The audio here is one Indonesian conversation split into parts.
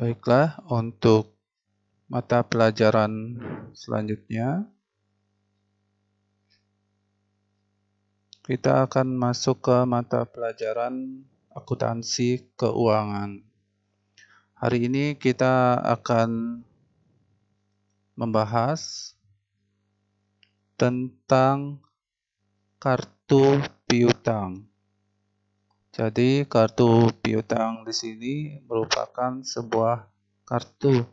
Baiklah, untuk mata pelajaran selanjutnya, kita akan masuk ke mata pelajaran akuntansi keuangan. Hari ini kita akan membahas tentang kartu piutang. Jadi kartu piutang di sini merupakan sebuah kartu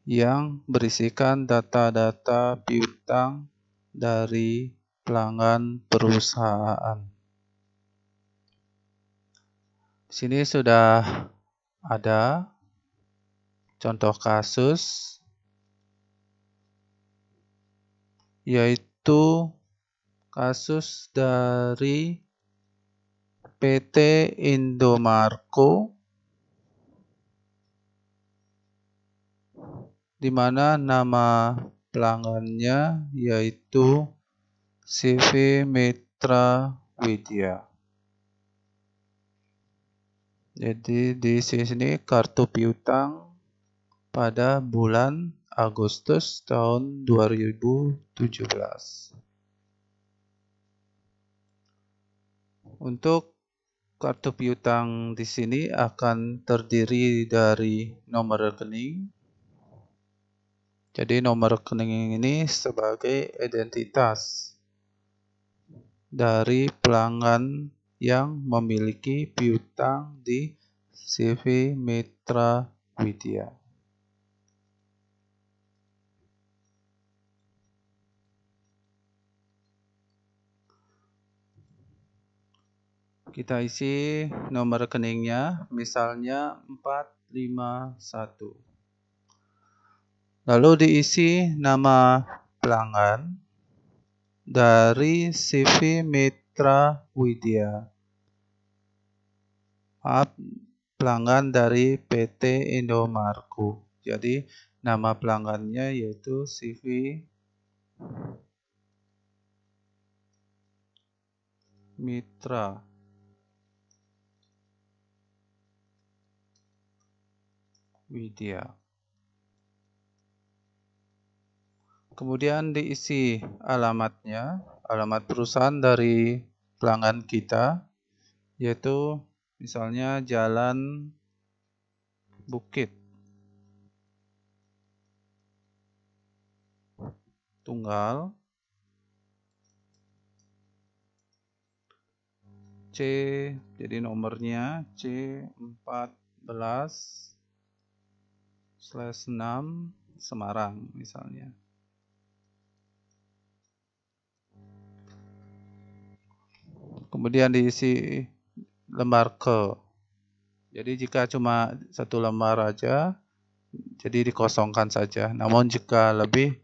yang berisikan data-data piutang dari pelanggan perusahaan. Di sini sudah ada contoh kasus, yaitu kasus dari PT Indomarko, di mana nama pelanggannya yaitu CV Mitra Widya. Jadi di sini kartu piutang pada bulan Agustus tahun 2017. Untuk kartu piutang di sini akan terdiri dari nomor rekening. Jadi nomor rekening ini sebagai identitas dari pelanggan yang memiliki piutang di CV Mitra Widya. Kita isi nomor rekeningnya, misalnya 451. Lalu diisi nama pelanggan dari CV Mitra Widya. Maaf, pelanggan dari PT Indomarko. Jadi nama pelanggannya yaitu CV Mitra Widya. Kemudian diisi alamatnya, alamat perusahaan dari pelanggan kita, yaitu misalnya Jalan Bukit Tunggal C, jadi nomornya C14/6 Semarang misalnya. Kemudian diisi lembar ke. Jadi jika cuma satu lembar aja, jadi dikosongkan saja. Namun jika lebih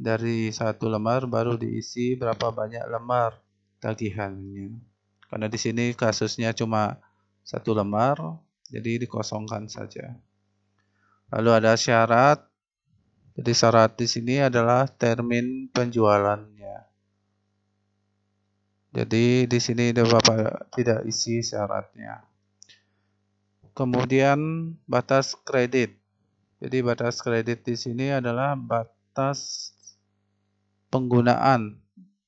dari satu lembar baru diisi berapa banyak lembar tagihannya. Karena di sini kasusnya cuma satu lembar, jadi dikosongkan saja. Lalu ada syarat. Jadi syarat di sini adalah termin penjualannya. Jadi di sini Bapak tidak isi syaratnya. Kemudian batas kredit. Jadi batas kredit di sini adalah batas penggunaan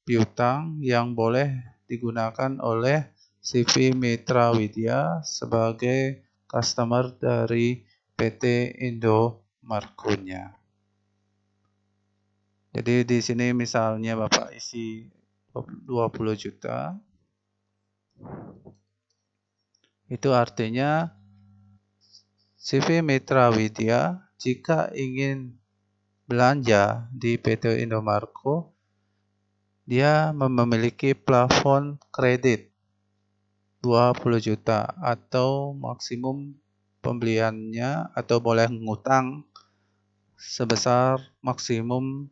piutang yang boleh digunakan oleh CV Mitra Widya sebagai customer dari PT Indomarko-nya. Jadi di sini misalnya Bapak isi 20 juta. Itu artinya CV Mitra Widya jika ingin belanja di PT Indomarko, dia memiliki plafon kredit 20 juta atau maksimum pembeliannya atau boleh ngutang sebesar maksimum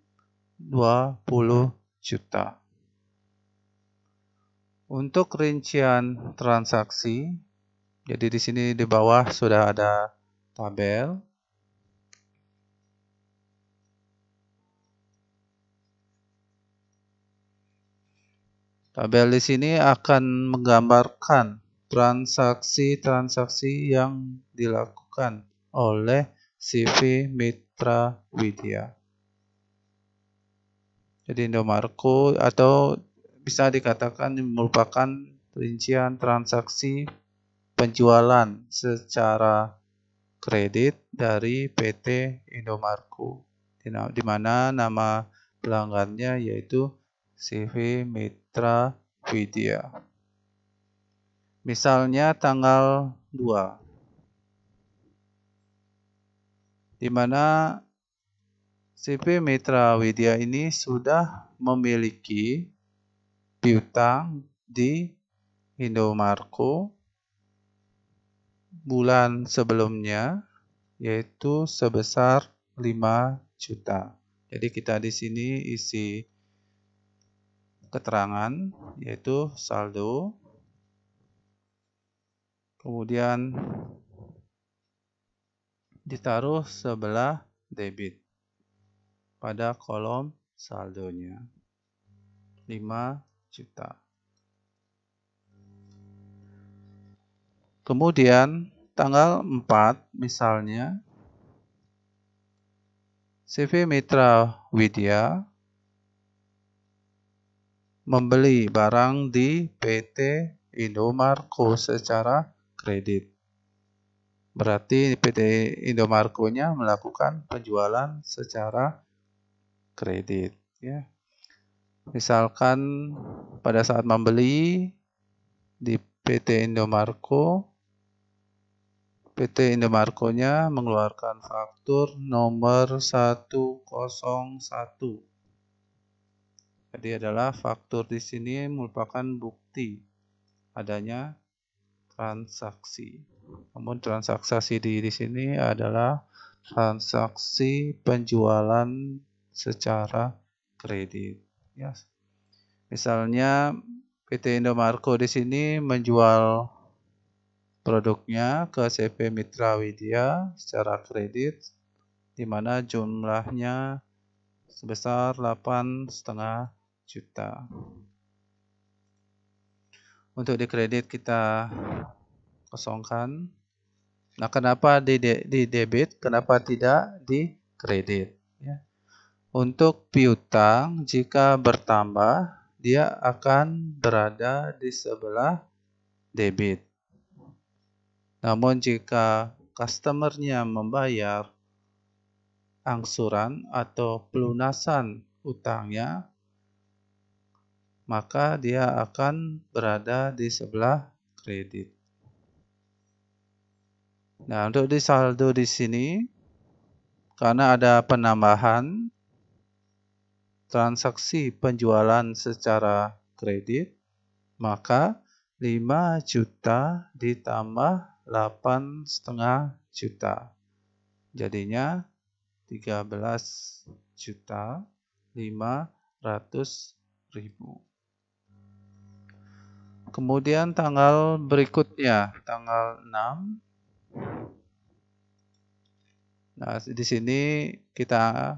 20 juta. Untuk rincian transaksi, jadi di sini di bawah sudah ada tabel. Tabel di sini akan menggambarkan transaksi-transaksi yang dilakukan oleh CV Mitra Widya. Jadi Indomaret atau bisa dikatakan merupakan rincian transaksi penjualan secara kredit dari PT Indomaret, di mana nama pelanggannya yaitu CV Mitra Widya. Misalnya tanggal 2, di mana CV Mitra Widya ini sudah memiliki piutang di Indomaret bulan sebelumnya, yaitu sebesar 5 juta. Jadi kita di sini isi keterangan yaitu saldo, kemudian ditaruh sebelah debit pada kolom saldonya 5 juta. Kemudian tanggal 4 misalnya CV Mitra Widya membeli barang di PT Indomaret secara kredit. Berarti PT Indomaret-nya melakukan penjualan secara kredit. Ya. Misalkan pada saat membeli di PT Indomaret, PT Indomaret-nya mengeluarkan faktur nomor 101. Jadi adalah faktur di sini merupakan bukti adanya transaksi. Namun transaksi di sini adalah transaksi penjualan secara kredit. Ya. Misalnya PT Indomaret di sini menjual produknya ke CV Mitra Widya secara kredit, di mana jumlahnya sebesar 8,5 juta. Untuk di kredit kita kosongkan. Nah, kenapa di debit? Kenapa tidak di kredit? Ya. Untuk piutang, jika bertambah, dia akan berada di sebelah debit. Namun jika customer-nya membayar angsuran atau pelunasan utangnya, maka dia akan berada di sebelah kredit. Nah, untuk di saldo di sini, karena ada penambahan transaksi penjualan secara kredit, maka 5 juta ditambah 8,5 juta. Jadinya 13.500.000. Kemudian tanggal berikutnya, tanggal 6. Nah, di sini kita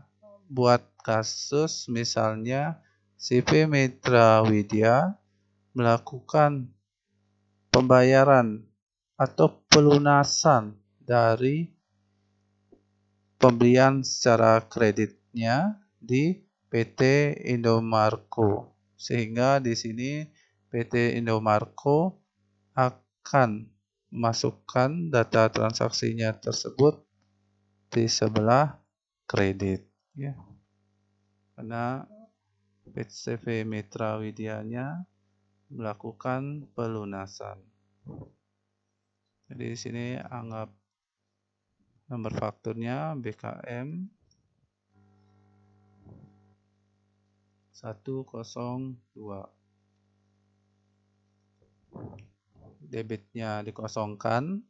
buat kasus misalnya CV Mitra Widya melakukan pembayaran atau pelunasan dari pembelian secara kreditnya di PT Indomaret. Sehingga di sini PT Indomaret akan memasukkan data transaksinya tersebut di sebelah kredit. Ya. Karena CV Mitra Widyanya melakukan pelunasan. Jadi di sini anggap nomor fakturnya BKM 102. Debitnya dikosongkan.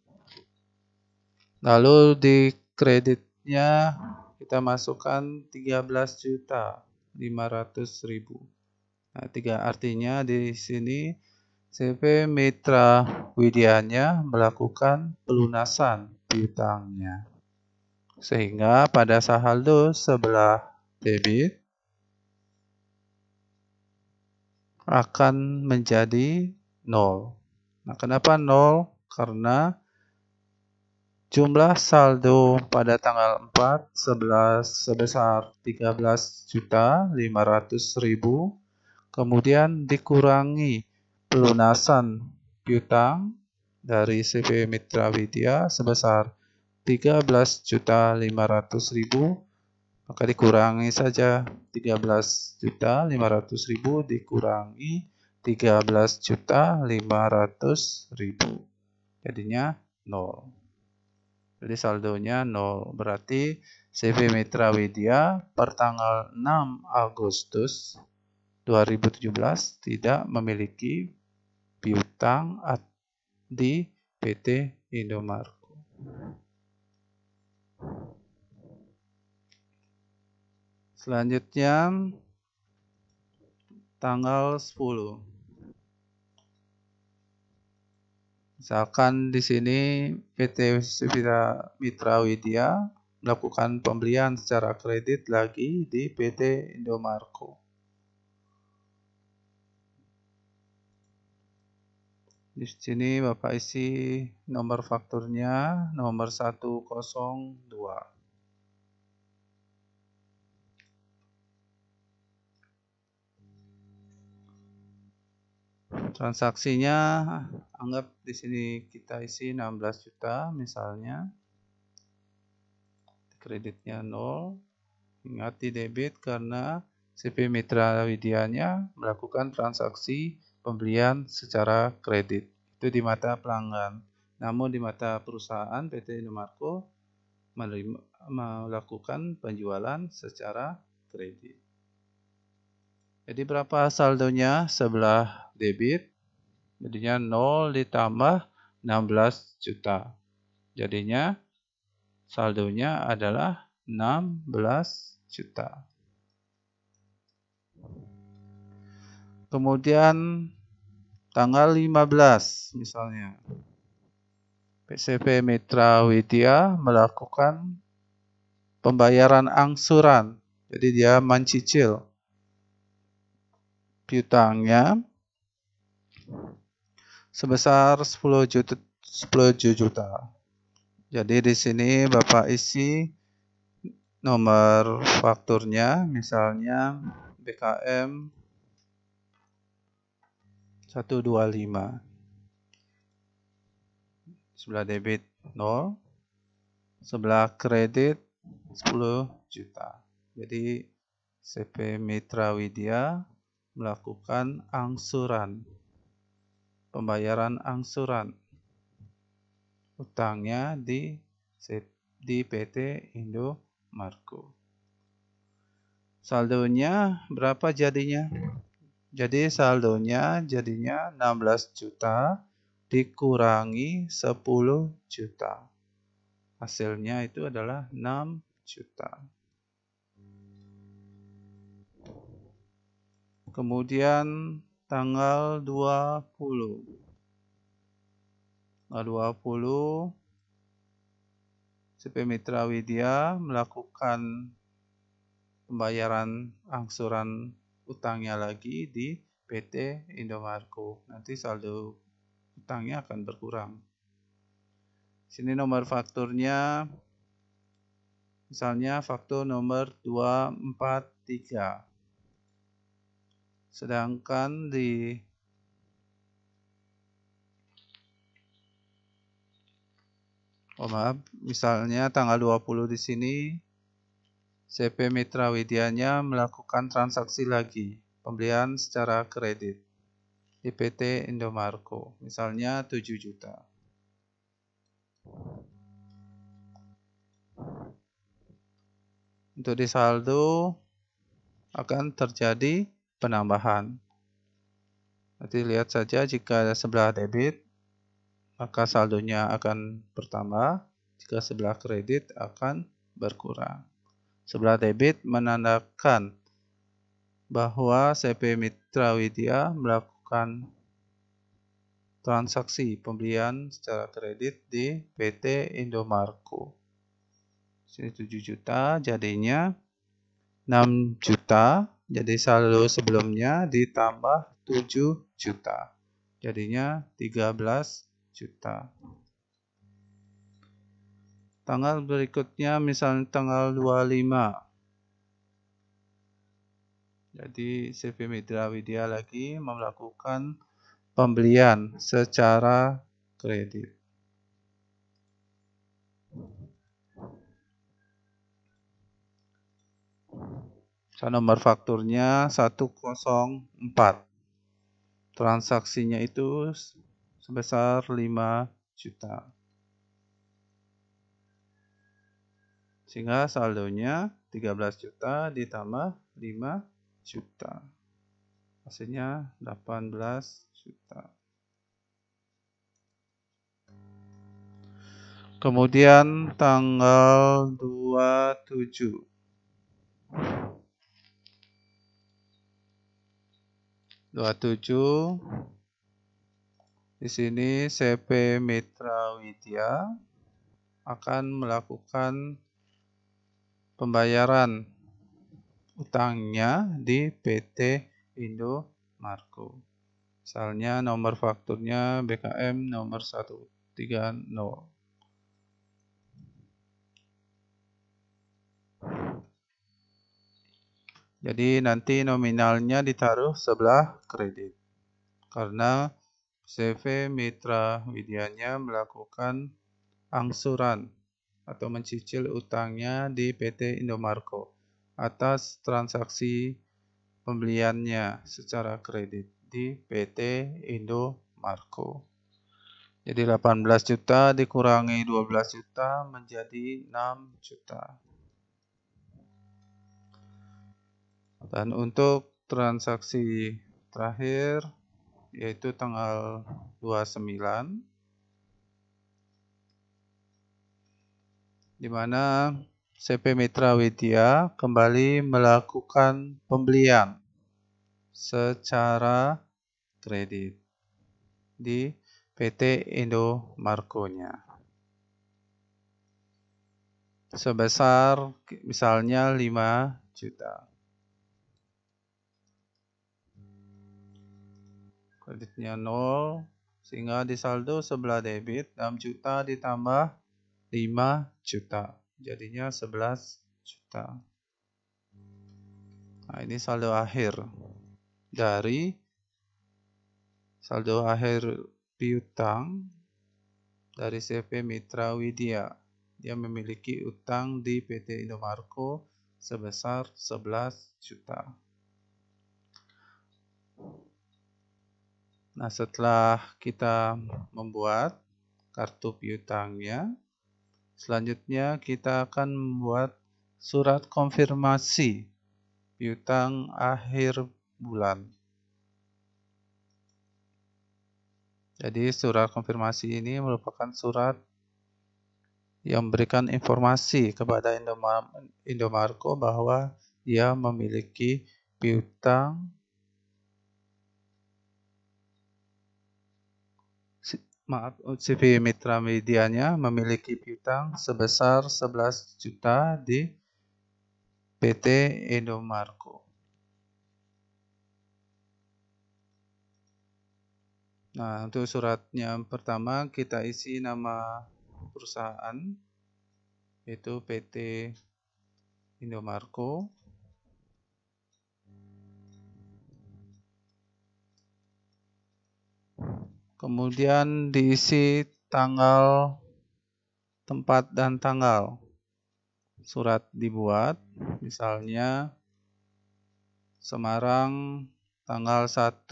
Lalu di kreditnya kita masukkan 13.500.000. Nah, artinya di sini CV Mitra Widyanya melakukan pelunasan piutangnya. Sehingga pada saldo sebelah debit akan menjadi 0. Nah, kenapa 0? Karena Jumlah saldo pada tanggal 4/11 sebesar 13.500.000, kemudian dikurangi pelunasan piutang dari CV Mitra Widya sebesar 13.500.000, maka dikurangi saja 13.500.000 dikurangi 13.500.000, jadinya 0. Jadi saldonya 0. Berarti CV Mitra Widya per tanggal 6 Agustus 2017 tidak memiliki piutang di PT Indomarko. Selanjutnya tanggal 10. Misalkan di sini PT Mitra Widya melakukan pembelian secara kredit lagi di PT Indomarko. Di sini Bapak isi nomor fakturnya nomor 102. Transaksinya anggap di sini kita isi 16 juta misalnya. Kreditnya 0. Ingat di debit karena CV Mitra Widyanya melakukan transaksi pembelian secara kredit. Itu di mata pelanggan. Namun di mata perusahaan PT Indomarko melakukan penjualan secara kredit. Jadi berapa saldonya sebelah debit? Jadinya 0 ditambah 16 juta. Jadinya saldonya adalah 16 juta. Kemudian tanggal 15 misalnya. CV Mitra Widya melakukan pembayaran angsuran. Jadi dia mencicil piutangnya sebesar 10 juta. Jadi di sini Bapak isi nomor fakturnya, misalnya BKM 125. Sebelah debit 0, sebelah kredit 10 juta. Jadi CV Mitra Widya melakukan angsuran, pembayaran angsuran utangnya di PT Indomarko. Saldonya berapa jadinya? Jadi saldonya jadinya 16 juta dikurangi 10 juta. Hasilnya itu adalah 6 juta. Kemudian tanggal 20. Tanggal 20 CV Mitra Widya melakukan pembayaran angsuran utangnya lagi di PT Indomarko. Nanti saldo utangnya akan berkurang. Sini nomor fakturnya, misalnya faktur nomor 243. Sedangkan di misalnya tanggal 20 di sini CV Mitra Widyanya melakukan transaksi lagi, pembelian secara kredit di PT Indomarko, misalnya 7 juta. Untuk di saldo akan terjadi penambahan. Nanti lihat saja jika sebelah debit maka saldonya akan bertambah, jika sebelah kredit akan berkurang. Sebelah debit menandakan bahwa CV Mitra Widya melakukan transaksi pembelian secara kredit di PT Indomarko. Sini 7 juta, jadinya 6 juta. Jadi saldo sebelumnya ditambah 7 juta. Jadinya 13 juta. Tanggal berikutnya misalnya tanggal 25. Jadi CV Mitra Widya lagi melakukan pembelian secara kredit. Nomor fakturnya 104. Transaksinya itu sebesar 5 juta. Sehingga saldonya 13 juta ditambah 5 juta. Hasilnya 18 juta. Kemudian tanggal 27. Di sini CV Mitra Widya akan melakukan pembayaran utangnya di PT Indomarko. Misalnya nomor fakturnya BKM nomor 130. Jadi nanti nominalnya ditaruh sebelah kredit. Karena CV Mitra Widyanya melakukan angsuran atau mencicil utangnya di PT Indomarko atas transaksi pembeliannya secara kredit di PT Indomarko. Jadi 18 juta dikurangi 12 juta menjadi 6 juta. Dan untuk transaksi terakhir yaitu tanggal 29 di mana CV Mitra Widya kembali melakukan pembelian secara kredit di PT Indomarko-nya sebesar misalnya 5 juta. Kreditnya 0 sehingga di saldo sebelah debit 6 juta ditambah 5 juta. Jadinya 11 juta. Nah, ini saldo akhir dari saldo akhir piutang dari CV Mitra Widya. Dia memiliki utang di PT Indomarko sebesar 11 juta. Nah, setelah kita membuat kartu piutangnya, selanjutnya kita akan membuat surat konfirmasi piutang akhir bulan. Jadi surat konfirmasi ini merupakan surat yang memberikan informasi kepada Indomarko bahwa dia memiliki piutang CV Mitra Widyanya memiliki piutang sebesar 11 juta di PT Indomarko. Nah, untuk suratnya pertama kita isi nama perusahaan yaitu PT Indomarko. Kemudian diisi tanggal, tempat, dan tanggal surat dibuat. Misalnya Semarang tanggal 1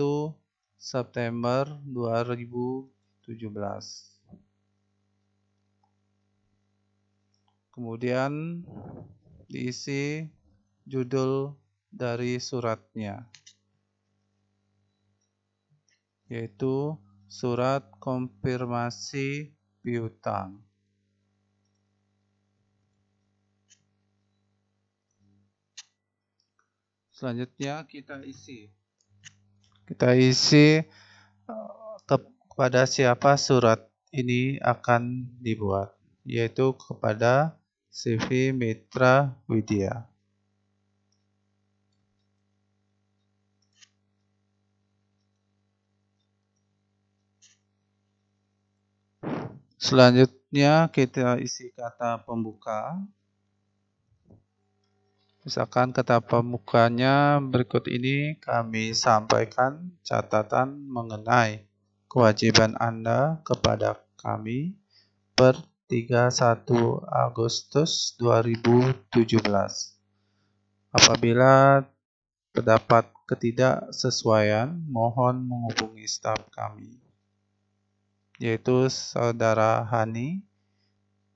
September 2017. Kemudian diisi judul dari suratnya, yaitu surat konfirmasi piutang. Selanjutnya kita isi kepada siapa surat ini akan dibuat, yaitu kepada CV Mitra Widya. Selanjutnya Selanjutnya kita isi kata pembuka. Misalkan kata pembukanya berikut ini, kami sampaikan catatan mengenai kewajiban Anda kepada kami per 31 Agustus 2017. Apabila terdapat ketidaksesuaian, mohon menghubungi staf kami, yaitu Saudara Hani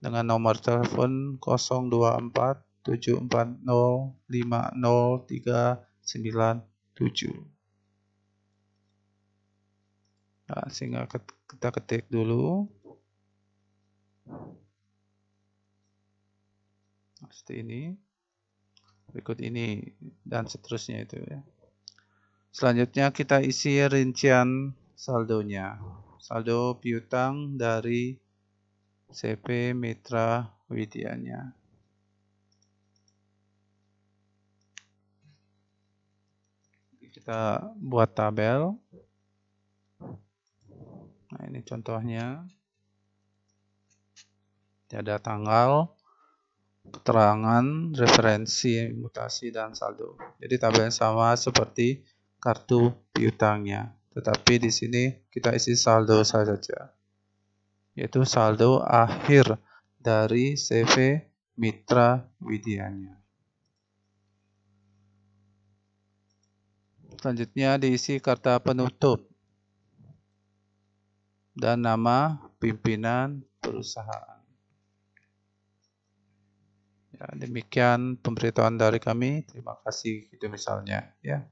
dengan nomor telepon 024 740 50397. Nah, sehingga kita ketik dulu. Seperti ini. Berikut ini dan seterusnya itu ya. Selanjutnya kita isi rincian saldonya. Saldo piutang dari CV Mitra Widyanya. Kita buat tabel. Nah, ini contohnya. Ada tanggal, keterangan, referensi, mutasi, dan saldo. Jadi tabel sama seperti kartu piutangnya. Tetapi di sini kita isi saldo saja. Yaitu saldo akhir dari CV Mitra Widyanya. Selanjutnya diisi kata penutup dan nama pimpinan perusahaan. Ya, demikian pemberitahuan dari kami. Terima kasih gitu misalnya ya.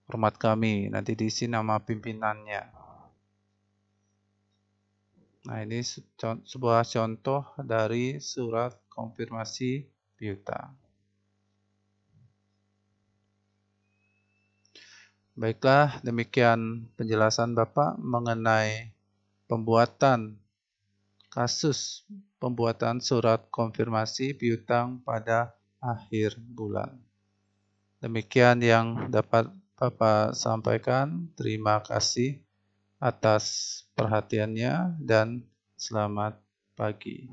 Hormat kami, nanti diisi nama pimpinannya. Nah, ini sebuah contoh dari surat konfirmasi piutang. Baiklah, demikian penjelasan Bapak mengenai pembuatan kasus pembuatan surat konfirmasi piutang pada akhir bulan. Demikian yang dapat Bapak sampaikan. Terima kasih atas perhatiannya dan selamat pagi.